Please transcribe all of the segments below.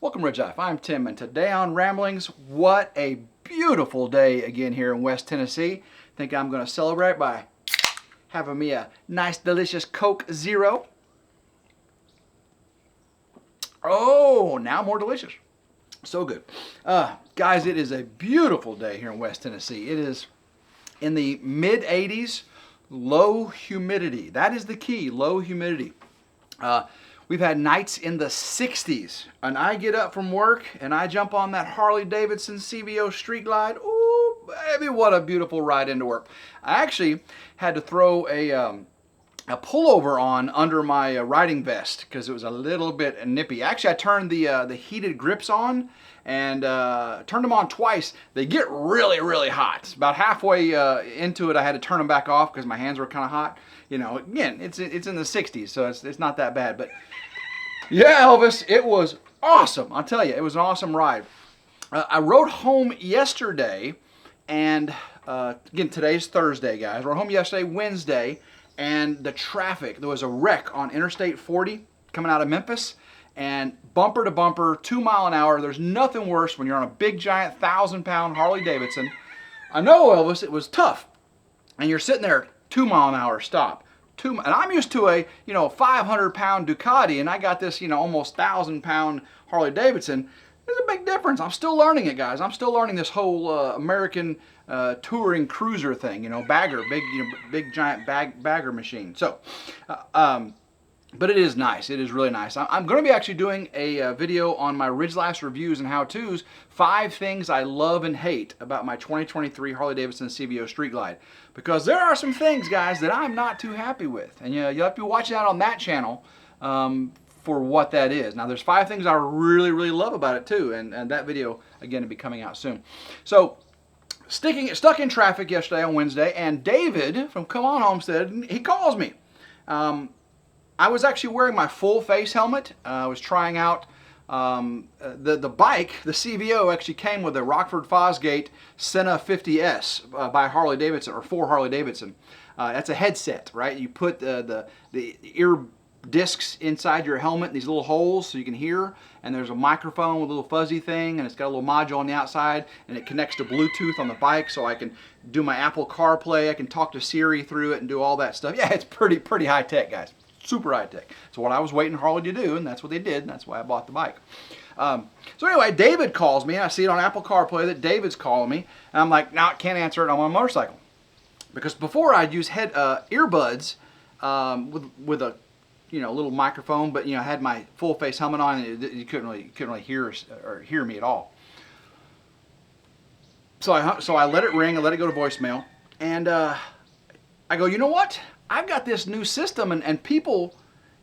Welcome RidgeLife. I'm Tim, and today on Ramblings, what a beautiful day again here in West Tennessee. I think I'm going to celebrate by having me a nice, delicious Coke Zero. Oh, now more delicious. So good. Guys, it is a beautiful day here in West Tennessee. It is in the mid-80s, low humidity. That is the key, low humidity. We've had nights in the 60s, and I get up from work and I jump on that Harley Davidson CVO Street Glide. Ooh, baby, what a beautiful ride into work. I actually had to throw a pullover on under my riding vest because it was a little bit nippy. Actually, I turned the heated grips on and turned them on twice. They get really, really hot. About halfway into it, I had to turn them back off because my hands were kind of hot. You know, again, it's in the 60s, so it's not that bad. But yeah, Elvis, it was awesome. I'll tell you, it was an awesome ride. I rode home yesterday, and again, today's Thursday, guys. I rode home yesterday, Wednesday, and the traffic, there was a wreck on Interstate 40 coming out of Memphis, and bumper to bumper, 2 mile an hour. There's nothing worse when you're on a big, giant, 1,000-pound Harley Davidson. I know, Elvis, it was tough. And you're sitting there, 2 mile an hour stop. And I'm used to a 500-pound Ducati, and I got this almost 1,000-pound Harley Davidson. There's a big difference. I'm still learning it, guys. I'm still learning this whole American touring cruiser thing. Bagger, big giant bagger machine. So, but it is nice. It is really nice. I'm going to be actually doing a video on my RidgeLife reviews and how-tos. 5 things I love and hate about my 2023 Harley Davidson CVO Street Glide. Because there are some things, guys, that I'm not too happy with. And you'll have to be watching out on that channel for what that is. Now, there's 5 things I really, really love about it, too. And that video, again, will be coming out soon. So, stuck in traffic yesterday on Wednesday. And David from Come On Homestead, he calls me. I was actually wearing my full face helmet. I was trying out the bike. The CVO actually came with a Rockford Fosgate Senna 50S by Harley Davidson, or for Harley Davidson. That's a headset, right? You put the ear discs inside your helmet in these little holes so you can hear, and there's a microphone with a little fuzzy thing, and it's got a little module on the outside, and it connects to Bluetooth on the bike, so I can do my Apple CarPlay. I can talk to Siri through it and do all that stuff. Yeah, it's pretty high tech, guys. Super high tech. It's what I was waiting Harley to do, and that's what they did, and that's why I bought the bike. So anyway, David calls me, and I see it on Apple CarPlay that David's calling me, and I'm like, no, I can't answer it. I'm on a motorcycle. Because before I'd use earbuds with a little microphone, but I had my full face helmet on, and you couldn't really hear me at all. So I let it ring, I let it go to voicemail, and I go, you know what? I've got this new system, and people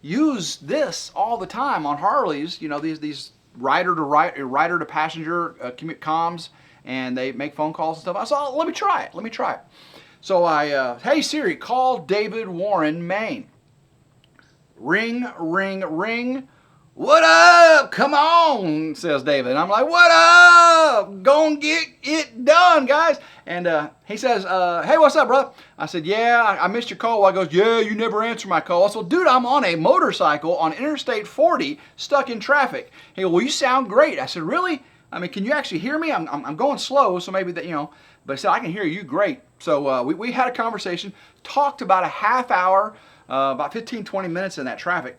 use this all the time on Harleys. These rider to passenger comms, and they make phone calls and stuff. I said, let me try it. So I, hey Siri, call David Warren, Maine. Ring, ring, ring. What up? Come on, says David. And I'm like, what up? Gonna get it done, guys. And he says, hey, what's up, brother? I said, yeah, I missed your call. He goes, yeah, you never answer my call. I said, dude, I'm on a motorcycle on Interstate 40 stuck in traffic. He goes, well, you sound great. I said, really? I mean, can you actually hear me? I'm going slow, so maybe that, but he said, I can hear you great. So we had a conversation, talked about a half hour, about 15, 20 minutes in that traffic.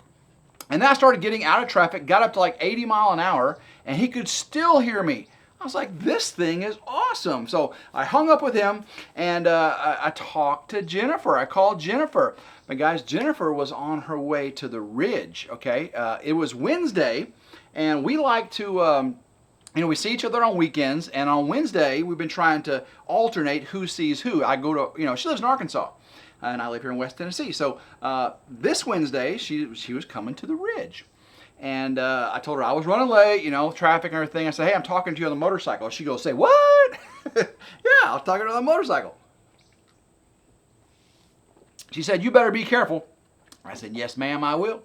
And then I started getting out of traffic, got up to like 80 mile an hour, and he could still hear me. I was like, this thing is awesome. So I hung up with him, and I talked to Jennifer. I called Jennifer. But guys, Jennifer was on her way to the Ridge, okay? It was Wednesday, and we like to, we see each other on weekends, and on Wednesday, we've been trying to alternate who sees who. I go to, she lives in Arkansas, and I live here in West Tennessee. So this Wednesday, she was coming to the Ridge. And I told her I was running late, traffic and everything. I said, hey, I'm talking to you on the motorcycle. She goes, say, what? Yeah, I was talking to her on the motorcycle. She said, you better be careful. I said, yes, ma'am, I will.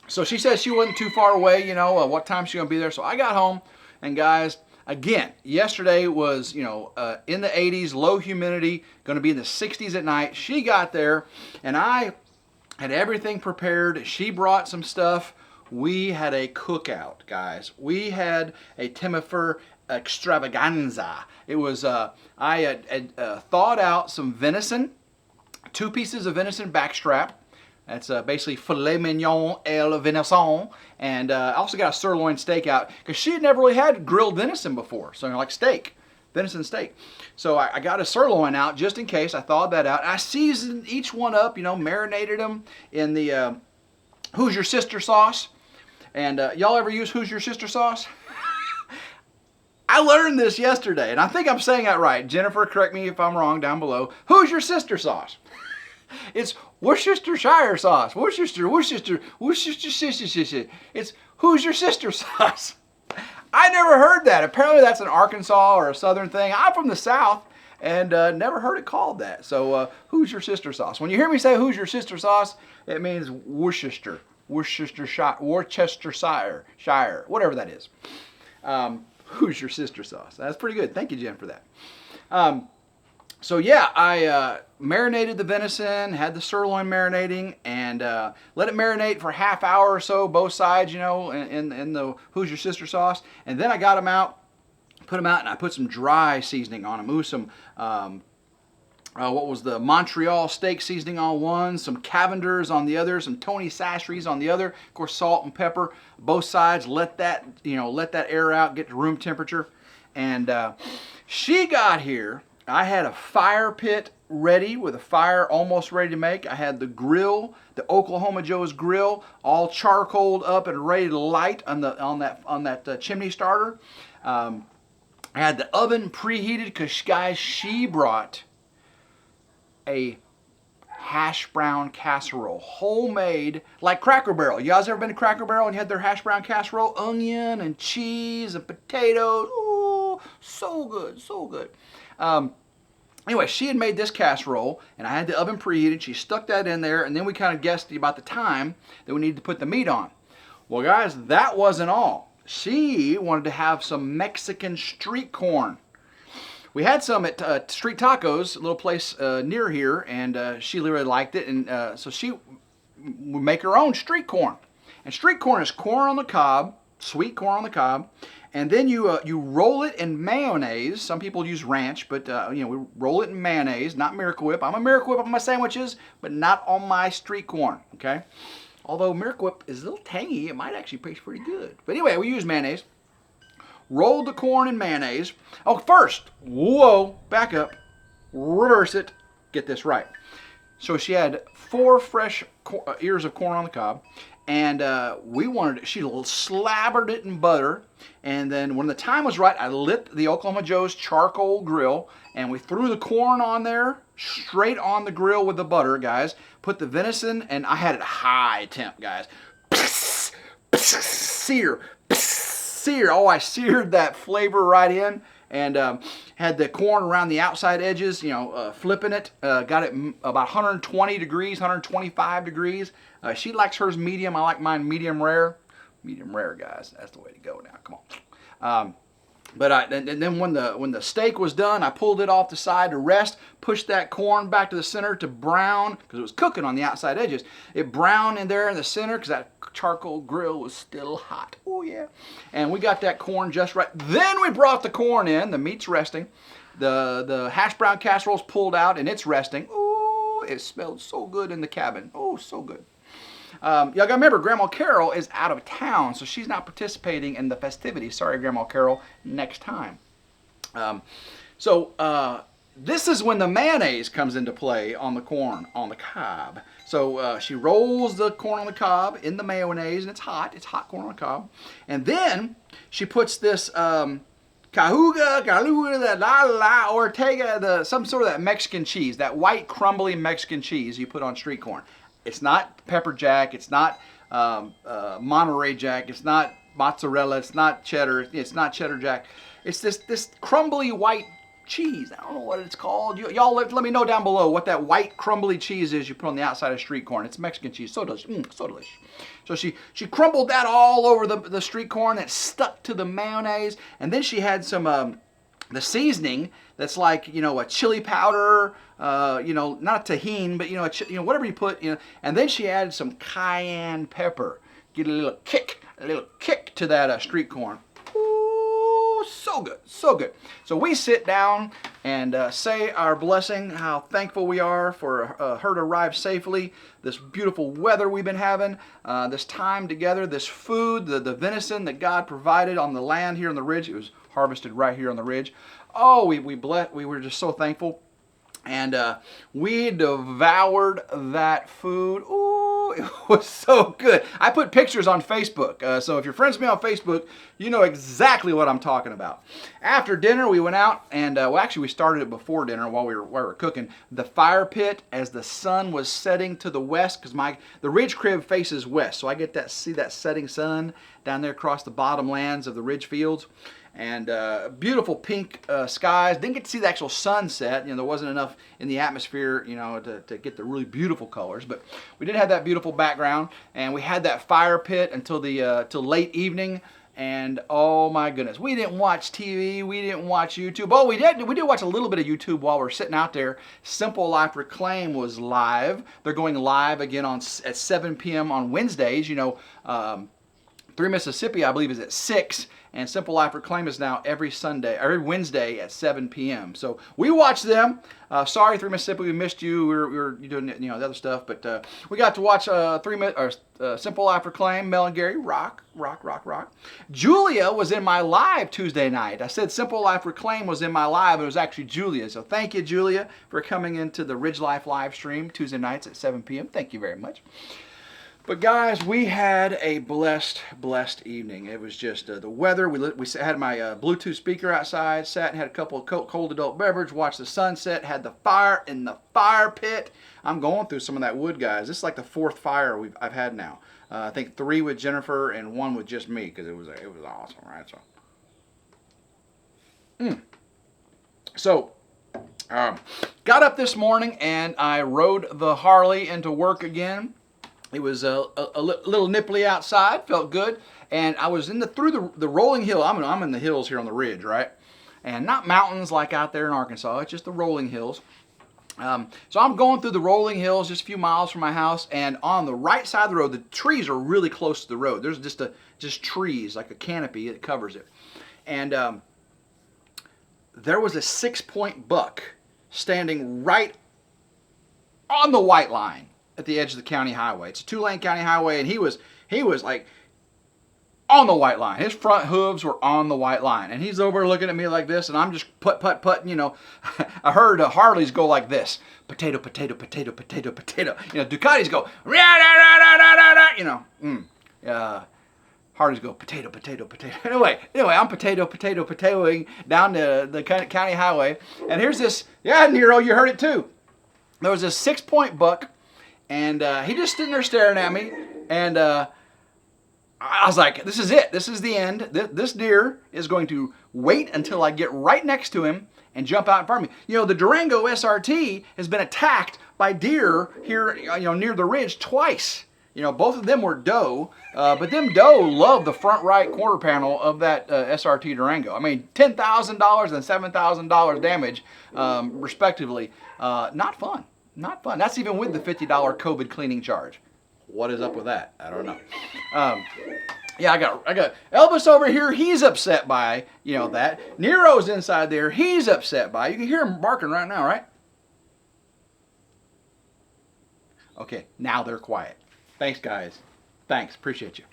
So she said she wasn't too far away, what time she's going to be there. So I got home, and guys, again, yesterday was, in the 80s, low humidity, going to be in the 60s at night. She got there, and I had everything prepared. She brought some stuff. we had a cookout, guys. We had a Timifer extravaganza. It was, I had thawed out some venison, 2 pieces of venison backstrap. That's basically filet mignon et venison. And I also got a sirloin steak out because she had never really had grilled venison before. So like steak, venison steak. So I got a sirloin out just in case. I thawed that out. I seasoned each one up, you know, marinated them in the Who's Your Sister sauce. And y'all ever use Who's Your Sister sauce? I learned this yesterday, and I think I'm saying that right. Jennifer, correct me if I'm wrong down below. Who's Your Sister sauce? It's Worcestershire sauce. Worcester. It's Who's Your Sister sauce. I never heard that. Apparently that's an Arkansas or a Southern thing. I'm from the South and never heard it called that. So Who's Your Sister sauce? When you hear me say Who's Your Sister sauce, it means Worcestershire, Shire, whatever that is. Who's Your Sister sauce? That's pretty good. Thank you, Jen, for that. So yeah, I marinated the venison, had the sirloin marinating, and let it marinate for a half hour or so, both sides, you know, in the Who's Your Sister sauce. And then I got them out, put them out, and I put some dry seasoning on them. Ooh, some, what was the Montreal steak seasoning on one, some Cavenders on the other, some Tony Chachere's on the other. Of course, salt and pepper, both sides. Let that, you know, let that air out, get to room temperature. And she got here. I had a fire pit ready with a fire almost ready to make. I had the grill, the Oklahoma Joe's grill, all charcoaled up and ready to light on that chimney starter. I had the oven preheated because, guys, she brought a hash brown casserole, homemade, like Cracker Barrel. You guys ever been to Cracker Barrel and you had their hash brown casserole? Onion and cheese and potatoes. Ooh, so good, so good. Anyway, she had made this casserole, and I had the oven preheated. She stuck that in there, and then we kind of guessed about the time that we needed to put the meat on. Well, guys, that wasn't all. She wanted to have some Mexican street corn. We had some at Street Tacos, a little place near here, and she really liked it, and so she would make her own street corn. And street corn is corn on the cob, sweet corn on the cob. And then you roll it in mayonnaise. Some people use ranch, but you know, we roll it in mayonnaise, not Miracle Whip. I'm a Miracle Whip on my sandwiches, but not on my street corn, okay? Although Miracle Whip is a little tangy, it might actually taste pretty good. But anyway, we use mayonnaise. Roll the corn in mayonnaise. Oh, first, whoa, back up, reverse it, get this right. So she had 4 fresh ears of corn on the cob. And we wanted it, she slabbered it in butter. And then when the time was right, I lit the Oklahoma Joe's charcoal grill. And we threw the corn on there, straight on the grill with the butter, guys. Put the venison, and I had it high temp, guys. Sear. Oh, I seared that flavor right in. And had the corn around the outside edges, you know, flipping it. Got it about 120 degrees, 125 degrees. She likes hers medium. I like mine medium rare. Medium rare, guys. That's the way to go now. Come on. And then when the steak was done, I pulled it off the side to rest, pushed that corn back to the center to brown, because it was cooking on the outside edges. It browned in there in the center because that charcoal grill was still hot. Oh, yeah. And we got that corn just right. Then we brought the corn in. The meat's resting. The hash brown casserole's pulled out, and it's resting. Oh, it smelled so good in the cabin. Oh, so good. Y'all gotta remember, Grandma Carol is out of town, so she's not participating in the festivities. Sorry, Grandma Carol, next time. This is when the mayonnaise comes into play on the corn on the cob. So she rolls the corn on the cob in the mayonnaise, and it's hot corn on the cob. And then she puts this Cahuga, Ortega, some sort of that Mexican cheese, that white crumbly Mexican cheese you put on street corn. It's not pepper jack, it's not Monterey Jack, it's not mozzarella, it's not cheddar, it's not cheddar jack. It's this crumbly white cheese. I don't know what it's called. Y'all let me know down below what that white crumbly cheese is you put on the outside of street corn. It's Mexican cheese. So delicious. So delicious. So she crumbled that all over the street corn. It stuck to the mayonnaise. And then she had some the seasoning that's like, you know, a chili powder, you know, not tahini, but, you know, whatever you put, you know. And then she added some cayenne pepper. get a little kick to that street corn. Ooh, so good, so good. So we sit down and say our blessing, how thankful we are for her to arrive safely, this beautiful weather we've been having, this time together, this food, the venison that God provided on the land here on the ridge. It was harvested right here on the ridge. Oh, we were just so thankful. And we devoured that food. Ooh, it was so good. I put pictures on Facebook. So if you're friends with me on Facebook, you know exactly what I'm talking about. After dinner, we went out and, well, actually, we started it before dinner while we were cooking. The fire pit as the sun was setting to the west, because the ridge crib faces west. So I get see that setting sun down there across the bottom lands of the ridge fields. And beautiful pink skies. Didn't get to see the actual sunset. You know, there wasn't enough in the atmosphere, you know, to get the really beautiful colors. But we did have that beautiful background, and we had that fire pit until till late evening. And oh my goodness, we didn't watch TV, we didn't watch YouTube. Oh, we did watch a little bit of YouTube while we were sitting out there. Simple Life Reclaim was live. They're going live again at 7 p.m. on Wednesdays. You know, 3 Mississippi, I believe, is at 6. And Simple Life Reclaim is now every Wednesday at 7 p.m. So we watch them. Sorry, 3 Mississippi, we missed you. We were doing, you know, the other stuff, but we got to watch Simple Life Reclaim. Mel and Gary rock. Julia was in my live Tuesday night. I said Simple Life Reclaim was in my live, but it was actually Julia. So thank you, Julia, for coming into the RidgeLife live stream Tuesday nights at 7 p.m. Thank you very much. But guys, we had a blessed evening. It was just the weather. We had my Bluetooth speaker outside, sat and had a couple of cold adult beverage, watched the sunset, had the fire in the fire pit. I'm going through some of that wood, guys. This is like the 4th fire I've had now. I think 3 with Jennifer and 1 with just me, because it was awesome, right? So, got up this morning and I rode the Harley into work again. It was a little nipply outside, felt good, and I was through the rolling hill. I'm in the hills here on the ridge, right? And not mountains like out there in Arkansas. It's just the rolling hills. So I'm going through the rolling hills, just a few miles from my house, and on the right side of the road, the trees are really close to the road. There's just trees, like a canopy that covers it, and there was a 6-point buck standing right on the white line at the edge of the county highway. It's a 2-lane county highway, and he was like on the white line. His front hooves were on the white line, and he's over looking at me like this, and I'm just putting, you know. I heard Harleys go like this: potato, potato, potato, potato, potato. You know, Ducatis go you know. Harleys go potato, potato, potato. Anyway, I'm potatoing down the county highway, and here's this. Yeah, Nero, you heard it too. There was this 6-point buck. And he just stood there staring at me, and I was like, this is it. This is the end. This deer is going to wait until I get right next to him and jump out in front of me. You know, the Durango SRT has been attacked by deer here, you know, near the ridge twice. You know, both of them were doe, but them doe love the front right quarter panel of that SRT Durango. I mean, $10,000 and $7,000 damage, respectively. Not fun. Not fun. That's even with the $50 COVID cleaning charge. What is up with that? I don't know. Yeah, I got Elvis over here. He's upset by, you know, that. Nero's inside there. He's upset by. You can hear him barking right now, right? Okay, now they're quiet. Thanks, guys. Thanks. Appreciate you.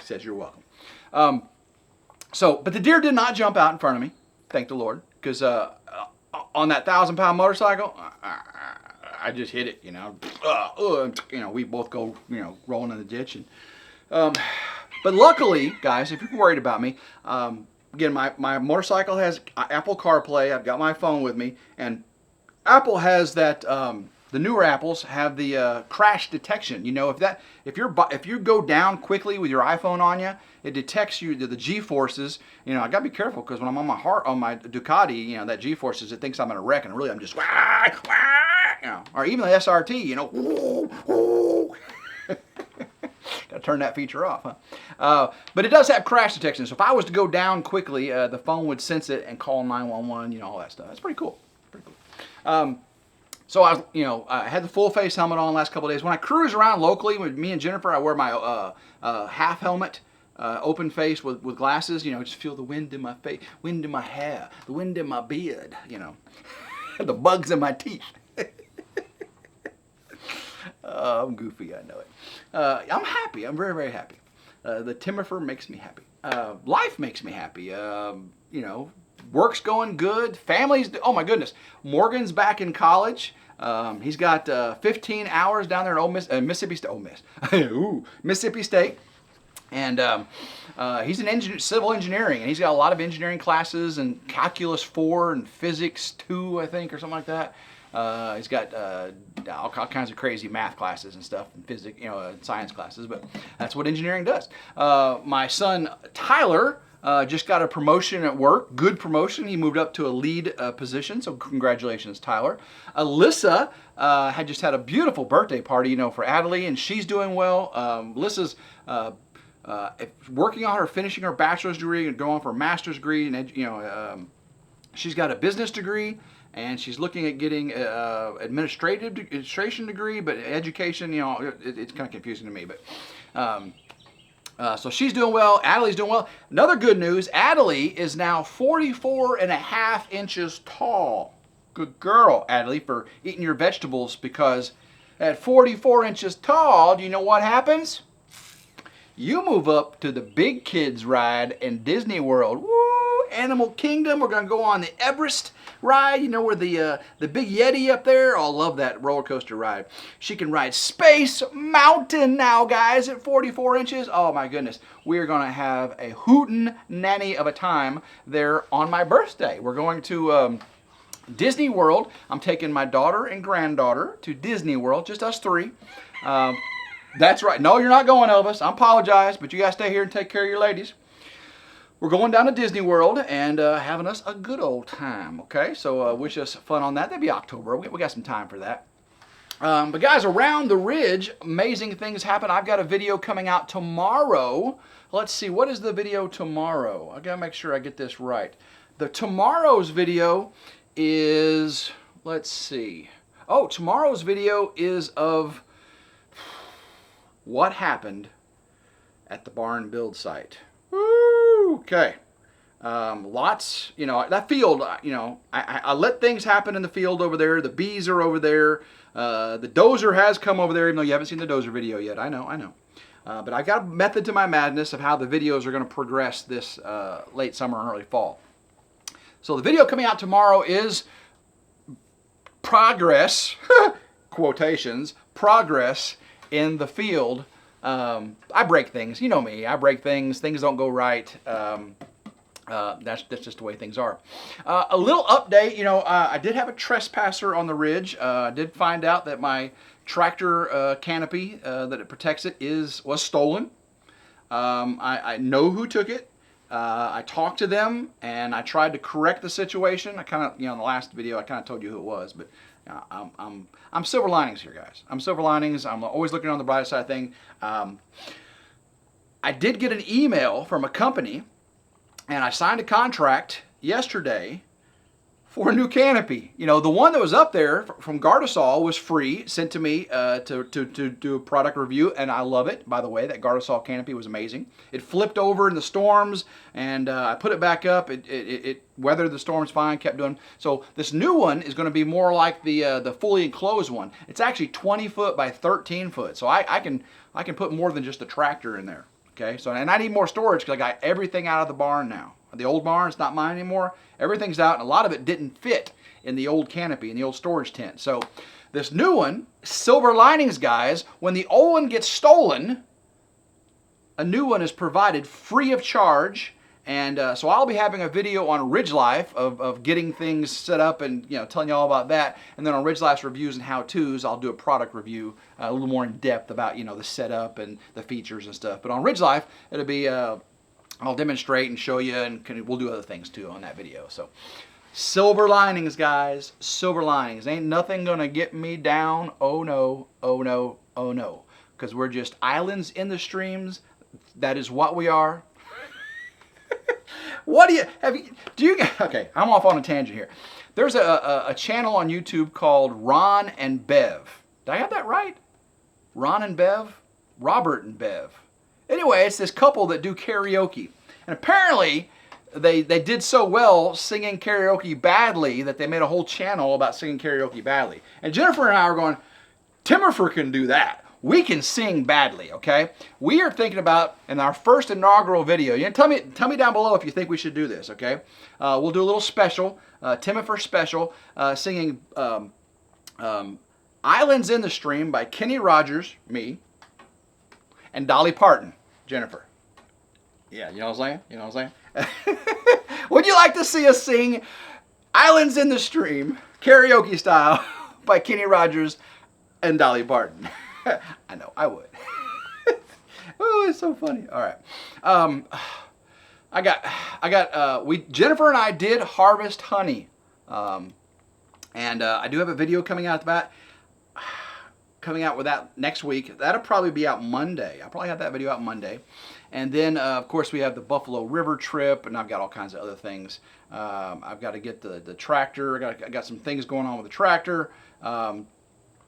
Says you're welcome. But the deer did not jump out in front of me. Thank the Lord, because on that 1,000-pound motorcycle, I just hit it, you know. You know, we both go, you know, rolling in the ditch. And but luckily, guys, if you're worried about me, again, my motorcycle has Apple CarPlay. I've got my phone with me, and Apple has that. The newer Apples have the crash detection. You know, if you go down quickly with your iPhone on you, it detects you the G-forces. You know, I gotta be careful, because when I'm on my Ducati, you know, that G-forces, it thinks I'm in a wreck, and really I'm just you know, or even the SRT, you know. Gotta turn that feature off, huh? But it does have crash detection. So if I was to go down quickly, the phone would sense it and call 911. You know, all that stuff. That's pretty cool. Pretty cool. So I had the full face helmet on the last couple of days. When I cruise around locally with me and Jennifer, I wear my half helmet, open face with glasses. Just feel the wind in my face, wind in my hair, the wind in my beard. The bugs in my teeth. I'm goofy, I know it. I'm happy. I'm very, very happy. The Timberfer makes me happy. Life makes me happy. Work's going good. Family's, oh my goodness. Morgan's back in college. He's got 15 hours down there in Mississippi State. Ooh, Mississippi State. And he's in civil engineering, and he's got a lot of engineering classes and Calculus 4 and Physics 2, I think, or something like that. He's got all kinds of crazy math classes and stuff, and physics, science classes, but that's what engineering does. My son Tyler just got a promotion at work, good promotion. He moved up to a lead position, so congratulations, Tyler. Alyssa had just had a beautiful birthday party, for Adelie, and she's doing well. Alyssa's working on her, finishing her bachelor's degree and going on for a master's degree, and she's got a business degree. And she's looking at getting administration degree, but education, it's kind of confusing to me. But so she's doing well. Adelie's doing well. Another good news, Adelie is now 44.5 inches tall. Good girl, Adelie, for eating your vegetables, because at 44 inches tall, do you know what happens? You move up to the big kids ride in Disney World. Woo! Animal Kingdom. We're going to go on the Everest ride, where the big Yeti up there. Oh, I love that roller coaster ride. She can ride Space Mountain now, guys, at 44 inches. Oh my goodness. We are going to have a hootin' nanny of a time there on my birthday. We're going to Disney World. I'm taking my daughter and granddaughter to Disney World, just us three. That's right. No, you're not going, Elvis. I apologize, but you guys stay here and take care of your ladies. We're going down to Disney World and having us a good old time, okay? So wish us fun on that. That'd be October. We got some time for that. But guys, around the ridge, amazing things happen. I've got a video coming out tomorrow. Let's see, what is the video tomorrow? I got to make sure I get this right. The tomorrow's video is, let's see. Oh, tomorrow's video is of what happened at the barn build site. Woo! Okay. Lots, that field, I let things happen in the field over there. The bees are over there. The dozer has come over there, even though you haven't seen the dozer video yet. I know. But I got a method to my madness of how the videos are going to progress this late summer and early fall. So the video coming out tomorrow is progress, quotations, progress in the field. I break things, you know me, I break things don't go right. That's just the way things are. A little update, I did have a trespasser on the ridge. I did find out that my tractor canopy that it protects it was stolen. I know who took it. I talked to them and I tried to correct the situation. I kind of, in the last video I kind of told you who it was, but I'm silver linings here, guys. I'm silver linings. I'm always looking on the bright side of things. I did get an email from a company, and I signed a contract yesterday for a new canopy. The one that was up there from Gardasol was free, sent to me to do a product review, and I love it. By the way, that Gardasol canopy was amazing. It flipped over in the storms, and I put it back up. It weathered the storms fine, kept doing. So this new one is going to be more like the fully enclosed one. It's actually 20 foot by 13 foot, so I can put more than just a tractor in there. Okay, so and I need more storage because I got everything out of the barn now. The old barn, it's not mine anymore. Everything's out, and a lot of it didn't fit in the old canopy, in the old storage tent. So this new one, silver linings, guys, when the old one gets stolen, a new one is provided free of charge. And so I'll be having a video on RidgeLife of getting things set up and telling you all about that. And then on RidgeLife's reviews and how-tos, I'll do a product review a little more in depth about the setup and the features and stuff. But on RidgeLife, it'll be I'll demonstrate and show you, and we'll do other things too on that video. So silver linings, guys, silver linings. Ain't nothing gonna get me down. Oh no, oh no, oh no. Because we're just islands in the streams. That is what we are. What do you, okay, I'm off on a tangent here. There's a channel on YouTube called Ron and Bev. Did I have that right? Ron and Bev? Robert and Bev. Anyway, it's this couple that do karaoke. And apparently, they did so well singing karaoke badly that they made a whole channel about singing karaoke badly. And Jennifer and I are going, Timothy can do that. We can sing badly, okay? We are thinking about, in our first inaugural video, you know, tell me down below if you think we should do this, okay? We'll do a little special, Timothy special, singing Islands in the Stream by Kenny Rogers, me, and Dolly Parton, Jennifer. Yeah, you know what I'm saying? You know what I'm saying? Would you like to see us sing Islands in the Stream, karaoke style, by Kenny Rogers and Dolly Parton? I know, I would. Oh, it's so funny. All right. Jennifer and I did harvest honey. And I do have a video coming out with that next week. That'll probably be out Monday. I'll probably have that video out Monday. And then, of course, we have the Buffalo River trip, and I've got all kinds of other things. I've got to get the tractor. I got some things going on with the tractor.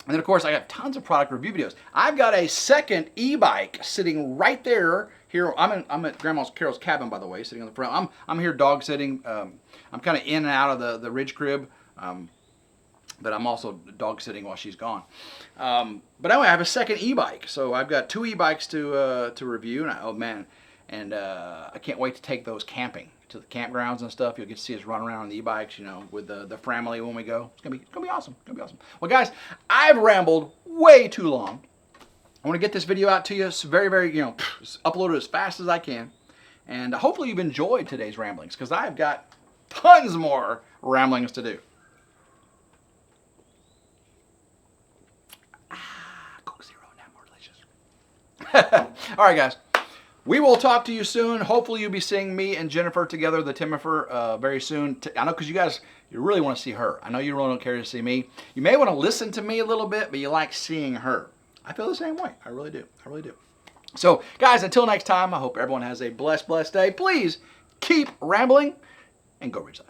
And then, of course, I got tons of product review videos. I've got a second e-bike sitting right there. Here, I'm at Grandma Carol's cabin, by the way, sitting on the front. I'm here dog sitting. I'm kind of in and out of the Ridge crib, but I'm also dog sitting while she's gone. But anyway, I have a second e-bike, so I've got 2 e-bikes to review. And I can't wait to take those camping to the campgrounds and stuff. You'll get to see us run around on the e-bikes, you know, with the family when we go. It's gonna be awesome. It's gonna be awesome. Well, guys, I've rambled way too long. I want to get this video out to you very, you know, upload it as fast as I can. And hopefully you've enjoyed today's ramblings, because I've got tons more ramblings to do. Coke Zero, now more delicious. All right, guys. We will talk to you soon. Hopefully you'll be seeing me and Jennifer together, the Timothy, very soon. I know, because you really want to see her. I know you really don't care to see me. You may want to listen to me a little bit, but you like seeing her. I feel the same way. I really do. I really do. So, guys, until next time, I hope everyone has a blessed day. Please keep rambling and go Ridge Life.